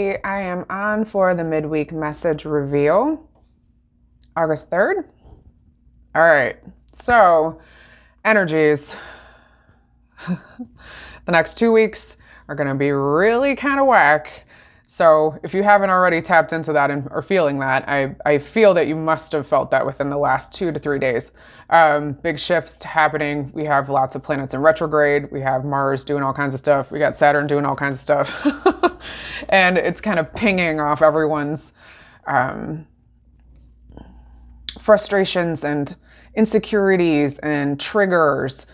I am on for the midweek message reveal, August 3rd. All right, so energies. The next 2 weeks are going to be really kind of whack. So if you haven't already tapped into that and are feeling that, I feel that you must have felt that within the last 2 to 3 days. Big shifts happening. We have lots of planets in retrograde. We have Mars doing all kinds of stuff. We got Saturn doing all kinds of stuff. And it's kind of pinging off everyone's frustrations and insecurities and triggers.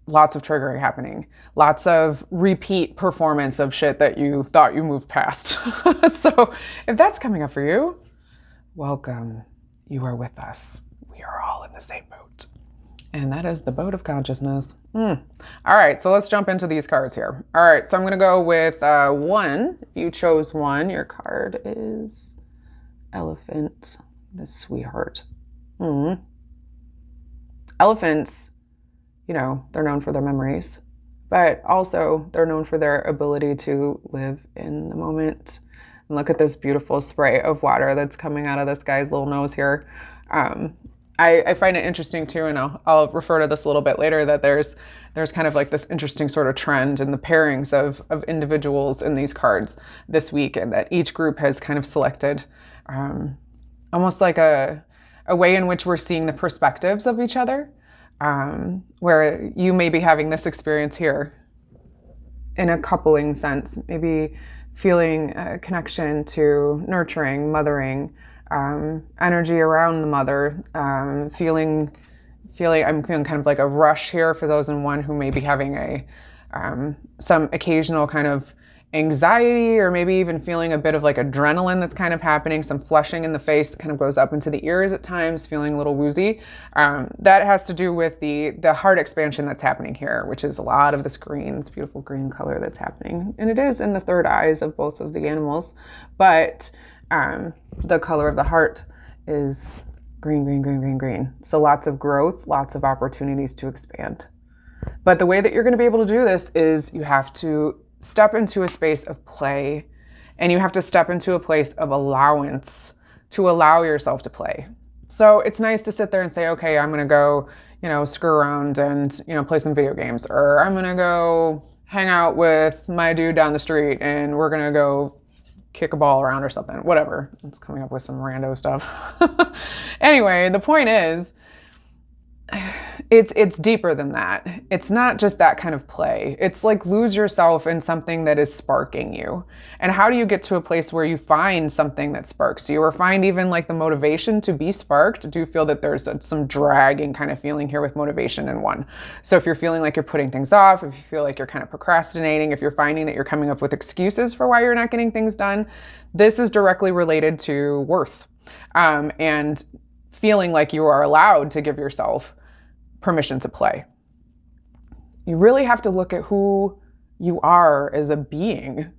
Lots of triggering happening. Lots of repeat performance of shit that you thought you moved past. So if that's coming up for you, welcome. You are with us. We are all in the same boat. And that is the boat of consciousness. All right, so let's jump into these cards here. All right, so I'm going to go with one. If you chose one, your card is Elephant, the sweetheart. Elephants, you know, they're known for their memories, but also they're known for their ability to live in the moment. And look at this beautiful spray of water that's coming out of this guy's little nose here. I find it interesting too, and I'll refer to this a little bit later, that there's kind of like this interesting sort of trend in the pairings of individuals in these cards this week, and that each group has kind of selected almost like a way in which we're seeing the perspectives of each other. Where you may be having this experience here in a coupling sense, maybe feeling a connection to nurturing, mothering, energy around the mother, I'm feeling kind of like a rush here for those in one who may be having some occasional kind of anxiety, or maybe even feeling a bit of like adrenaline that's kind of happening, some flushing in the face that kind of goes up into the ears at times, feeling a little woozy. That has to do with the heart expansion that's happening here, which is a lot of this green, this beautiful green color that's happening. And it is in the third eyes of both of the animals, but the color of the heart is green, green, green, green, green. So lots of growth, lots of opportunities to expand. But the way that you're going to be able to do this is you have to step into a space of play, and you have to step into a place of allowance to allow yourself to play. So it's nice to sit there and say, okay, I'm going to go, screw around and, play some video games, or I'm going to go hang out with my dude down the street and we're going to go kick a ball around or something, whatever. It's coming up with some rando stuff. Anyway, the point is, it's deeper than that. It's not just that kind of play. It's like lose yourself in something that is sparking you. And how do you get to a place where you find something that sparks you, or find even like the motivation to be sparked? Do you feel that there's some dragging kind of feeling here with motivation in one? So if you're feeling like you're putting things off, if you feel like you're kind of procrastinating, if you're finding that you're coming up with excuses for why you're not getting things done, this is directly related to worth, and feeling like you are allowed to give yourself permission to play. You really have to look at who you are as a being.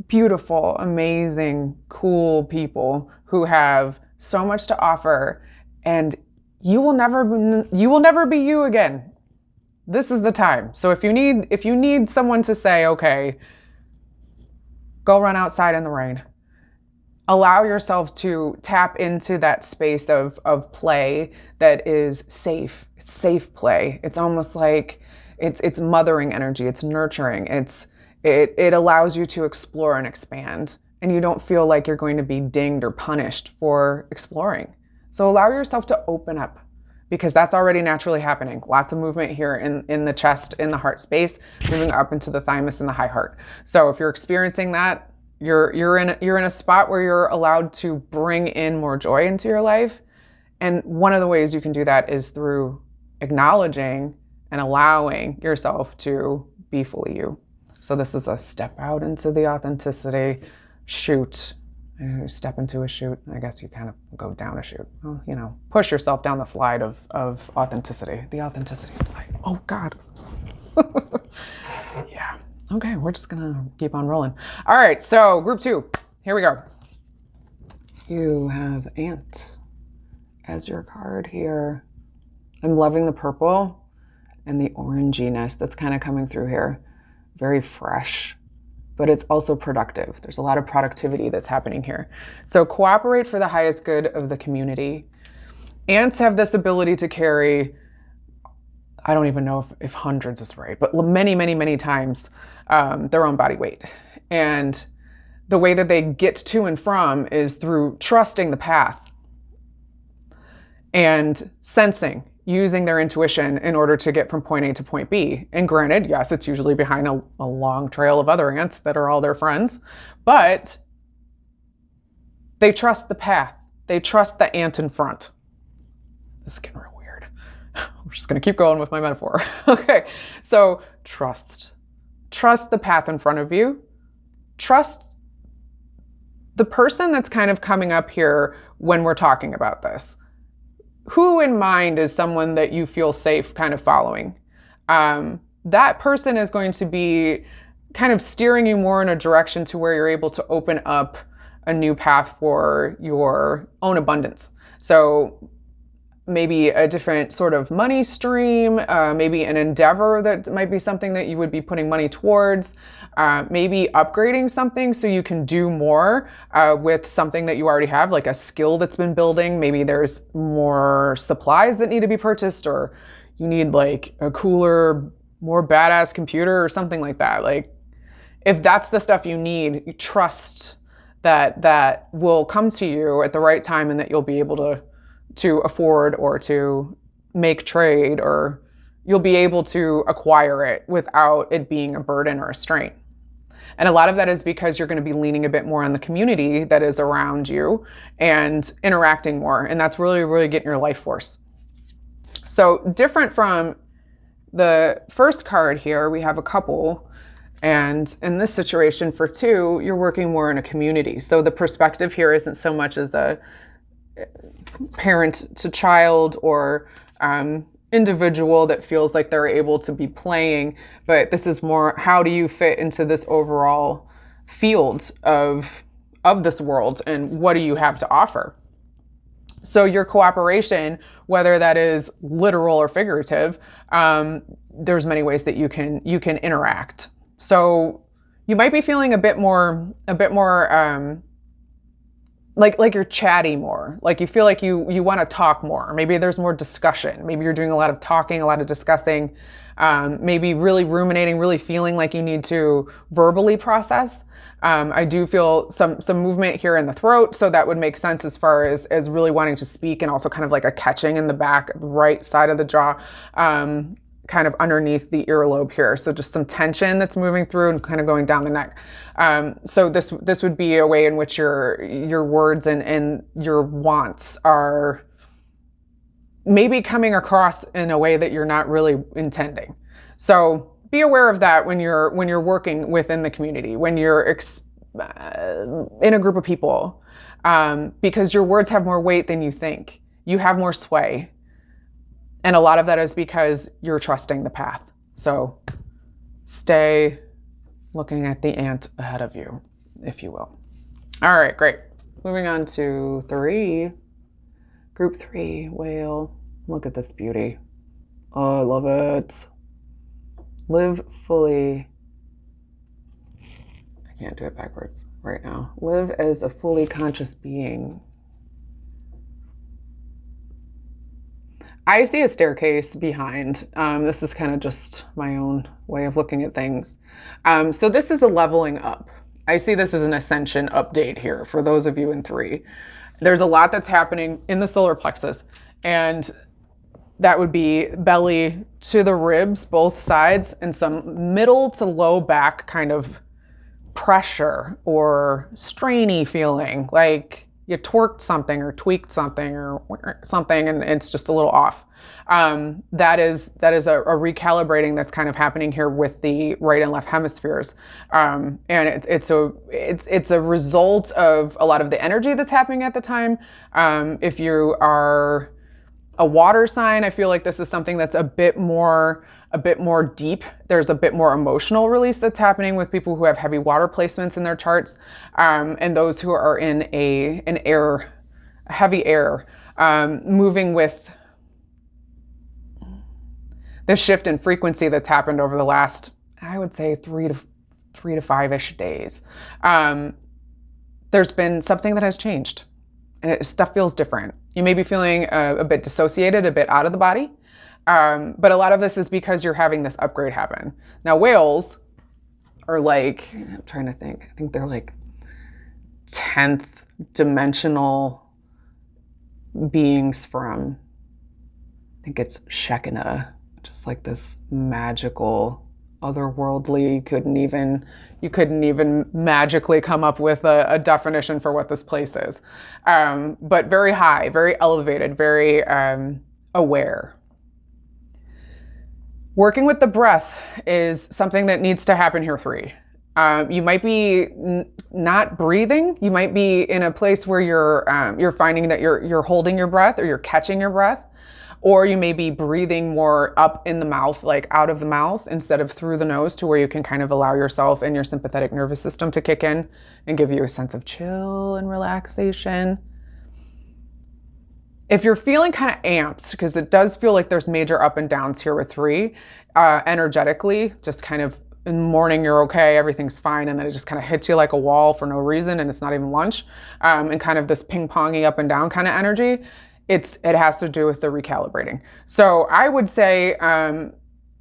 Beautiful, amazing, cool people who have so much to offer, and you will never be you again. This is the time. So if you need someone to say, okay, go run outside in the rain, allow yourself to tap into that space of play that is safe play. It's almost like it's mothering energy, it's nurturing, it allows you to explore and expand, and you don't feel like you're going to be dinged or punished for exploring. So allow yourself to open up, because that's already naturally happening. Lots of movement here in the chest, in the heart space, moving up into the thymus and the high heart. So if you're experiencing that, you're in a spot where you're allowed to bring in more joy into your life. And one of the ways you can do that is through acknowledging and allowing yourself to be fully you. So this is a step out into the authenticity chute. You step into a chute, I guess you kind of go down a chute. Well, push yourself down the slide of authenticity, the authenticity slide. Oh God. Yeah. Okay, we're just gonna keep on rolling. All right, so group 2, here we go. You have Ant as your card here. I'm loving the purple and the oranginess that's kind of coming through here. Very fresh, but it's also productive. There's a lot of productivity that's happening here. So cooperate for the highest good of the community. Ants have this ability to carry, I don't even know if hundreds is right, but many, many, many times their own body weight. And the way that they get to and from is through trusting the path and sensing, using their intuition in order to get from point A to point B. And granted, yes, it's usually behind a long trail of other ants that are all their friends, but they trust the path. They trust the ant in front. This is getting real weird. I'm just going to keep going with my metaphor. Okay, so trust. Trust the path in front of you. Trust the person that's kind of coming up here when we're talking about this. Who in mind is someone that you feel safe kind of following? That person is going to be kind of steering you more in a direction to where you're able to open up a new path for your own abundance. So maybe a different sort of money stream, maybe an endeavor that might be something that you would be putting money towards, maybe upgrading something so you can do more with something that you already have, like a skill that's been building. Maybe there's more supplies that need to be purchased, or you need like a cooler, more badass computer or something like that. Like if that's the stuff you need, you trust that will come to you at the right time and that you'll be able to afford or to make trade, or you'll be able to acquire it without it being a burden or a strain. And a lot of that is because you're going to be leaning a bit more on the community that is around you and interacting more. And that's really, really getting your life force. So different from the first card here, we have a couple. And in this situation for two, you're working more in a community. So the perspective here isn't so much as a parent to child or individual that feels like they're able to be playing, but this is more, how do you fit into this overall field of this world, and what do you have to offer? So your cooperation, whether that is literal or figurative, there's many ways that you can interact. So you might be feeling a bit more like you're chatty more, like you feel like you want to talk more. Maybe there's more discussion. Maybe you're doing a lot of talking, a lot of discussing, maybe really ruminating, really feeling like you need to verbally process. I do feel some movement here in the throat, so that would make sense as far as really wanting to speak, and also kind of like a catching in the back, right side of the jaw, kind of underneath the earlobe here. So just some tension that's moving through and kind of going down the neck. So this would be a way in which your words and your wants are maybe coming across in a way that you're not really intending. So be aware of that when you're working within the community, when you're in a group of people, because your words have more weight than you think. You have more sway. And a lot of that is because you're trusting the path. So stay looking at the ant ahead of you, if you will. All right, great. Moving on to 3. Group 3, whale. Look at this beauty. Oh, I love it. Live fully. I can't do it backwards right now. Live as a fully conscious being. I see a staircase behind. This is kind of just my own way of looking at things. So this is a leveling up. I see this as an ascension update here for those of you in 3. There's a lot that's happening in the solar plexus, and that would be belly to the ribs, both sides, and some middle to low back kind of pressure or strainy feeling, like you torqued something or tweaked something or something, and it's just a little off. That is a recalibrating that's kind of happening here with the right and left hemispheres, and it's a result of a lot of the energy that's happening at the time. If you are a water sign, I feel like this is something that's a bit more deep. There's a bit more emotional release that's happening with people who have heavy water placements in their charts, and those who are in heavy air, moving with the shift in frequency that's happened over the last, I would say, 3 to 3 to 5-ish days, there's been something that has changed and stuff feels different. You may be feeling a bit dissociated, a bit out of the body. But a lot of this is because you're having this upgrade happen. Now, whales are like, I'm trying to think, I think they're like 10th dimensional beings from, I think it's Shekinah, just like this magical, otherworldly, you couldn't even magically come up with a definition for what this place is. But very high, very elevated, very aware. Working with the breath is something that needs to happen here 3. You might be not breathing. You might be in a place where you're finding that you're holding your breath or you're catching your breath, or you may be breathing more up in the mouth, like out of the mouth instead of through the nose, to where you can kind of allow yourself and your sympathetic nervous system to kick in and give you a sense of chill and relaxation. If you're feeling kind of amped, because it does feel like there's major up and downs here with 3, energetically, just kind of in the morning, you're okay, everything's fine. And then it just kind of hits you like a wall for no reason. And it's not even lunch. And kind of this ping-pongy up and down kind of energy. It has to do with the recalibrating. So I would say,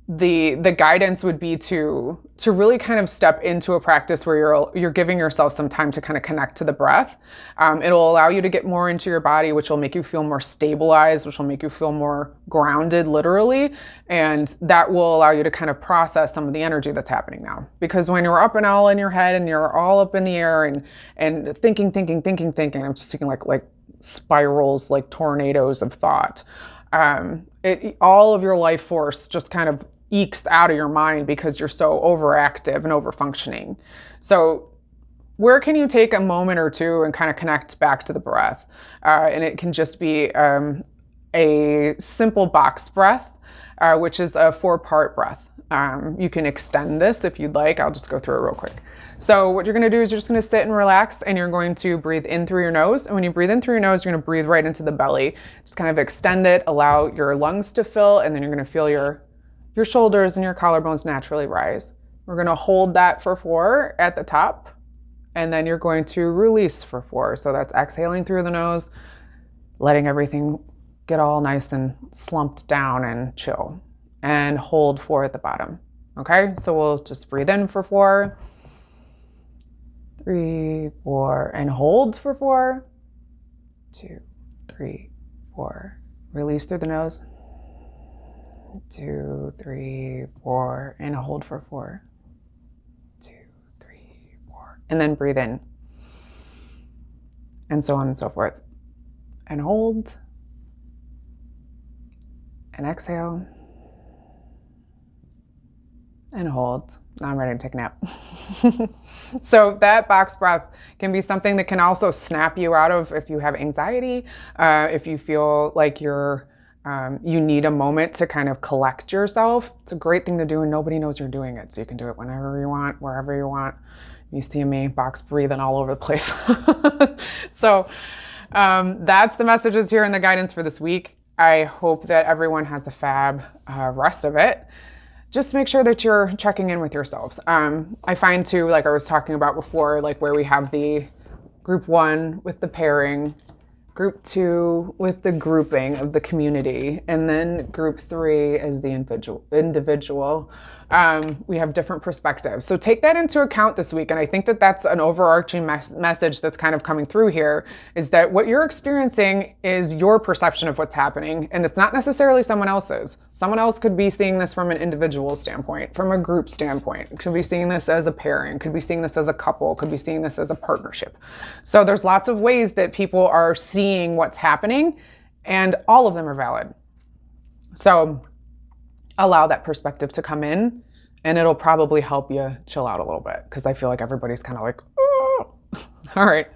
the guidance would be to really kind of step into a practice where you're giving yourself some time to kind of connect to the breath. It'll allow you to get more into your body, which will make you feel more stabilized, which will make you feel more grounded, literally. And that will allow you to kind of process some of the energy that's happening now. Because when you're up and all in your head and you're all up in the air and thinking, I'm just thinking like spirals, like tornadoes of thought. All of your life force just kind of ekes out of your mind because you're so overactive and overfunctioning. So where can you take a moment or two and kind of connect back to the breath? And it can just be a simple box breath, which is a 4-part breath. You can extend this if you'd like. I'll just go through it real quick. So what you're going to do is you're just going to sit and relax, and you're going to breathe in through your nose. And when you breathe in through your nose, you're going to breathe right into the belly. Just kind of extend it, allow your lungs to fill, and then you're going to feel your shoulders and your collarbones naturally rise. We're going to hold that for 4 at the top, and then you're going to release for 4. So that's exhaling through the nose, letting everything get all nice and slumped down and chill, and hold 4 at the bottom. Okay, so we'll just breathe in for 4, 3, 4, and hold for 4, 2, 3, 4. Release through the nose, 2, 3, 4, and hold for 4, 2, 3, 4, and then breathe in, and so on and so forth, and hold, and exhale, and hold. Now I'm ready to take a nap. So that box breath can be something that can also snap you out of if you have anxiety, if you feel like you need a moment to kind of collect yourself. It's a great thing to do, and nobody knows you're doing it. So you can do it whenever you want, wherever you want. You see me box breathing all over the place. So that's the messages here and the guidance for this week. I hope that everyone has a fab rest of it. Just make sure that you're checking in with yourselves. I find too, like I was talking about before, like where we have the group 1 with the pairing, group 2 with the grouping of the community, and then group 3 as the individual. We have different perspectives. So take that into account this week. And I think that that's an overarching message that's kind of coming through here, is that what you're experiencing is your perception of what's happening. And it's not necessarily someone else's. Someone else could be seeing this from an individual standpoint, from a group standpoint, could be seeing this as a pairing, could be seeing this as a couple, could be seeing this as a partnership. So there's lots of ways that people are seeing what's happening, and all of them are valid. So allow that perspective to come in, and it'll probably help you chill out a little bit, because I feel like everybody's kind of like, oh. All right.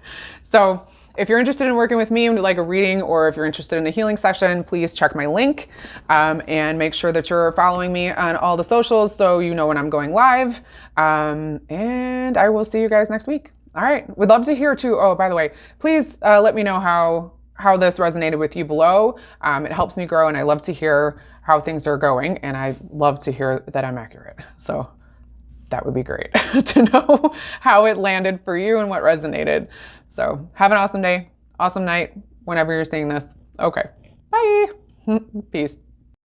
So if you're interested in working with me and would like a reading, or if you're interested in a healing session, please check my link, and make sure that you're following me on all the socials so you know when I'm going live. And I will see you guys next week. All right. We'd love to hear too. Oh, by the way, please let me know how this resonated with you below. It helps me grow, and I love to hear how things are going, and I love to hear that I'm accurate. So that would be great to know how it landed for you and what resonated. So have an awesome day, awesome night, whenever you're seeing this. Okay, bye. Peace.